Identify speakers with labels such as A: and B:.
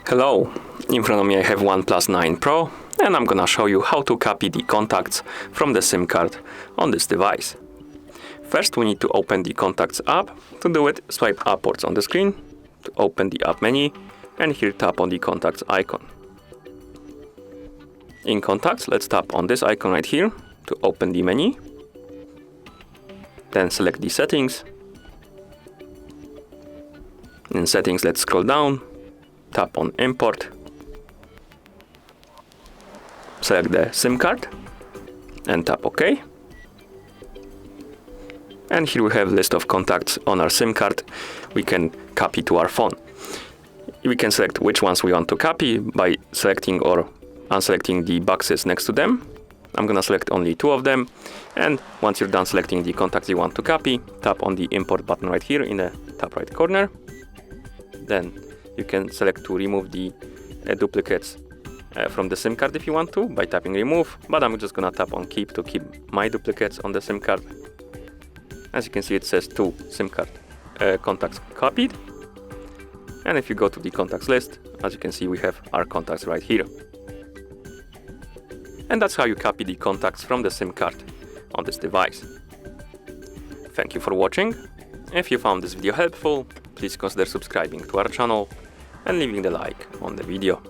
A: Hello, in front of me I have OnePlus 9 Pro and I'm gonna show you how to copy the contacts from the SIM card on this device. First we need to open the Contacts app. To do it, swipe upwards on the screen to open the app menu and here tap on the Contacts icon. In Contacts, let's tap on this icon right here to open the menu. Then select the Settings. In Settings, let's scroll down. Tap on Import, select the SIM card and tap OK. And here we have a list of contacts on our SIM card we can copy to our phone. We can select which ones we want to copy by selecting or unselecting the boxes next to them. I'm gonna select only 2 of them, and once you're done selecting the contacts you want to copy, tap on the Import button right here in the top right corner. Then you can select to remove the duplicates from the SIM card if you want to by tapping remove, but I'm just gonna tap on keep to keep my duplicates on the SIM card. As you can see, it says 2 SIM card contacts copied. And if you go to the contacts list, as you can see, we have our contacts right here. And that's how you copy the contacts from the SIM card on this device. Thank you for watching. If you found this video helpful, please consider subscribing to our channel and leaving the like on the video.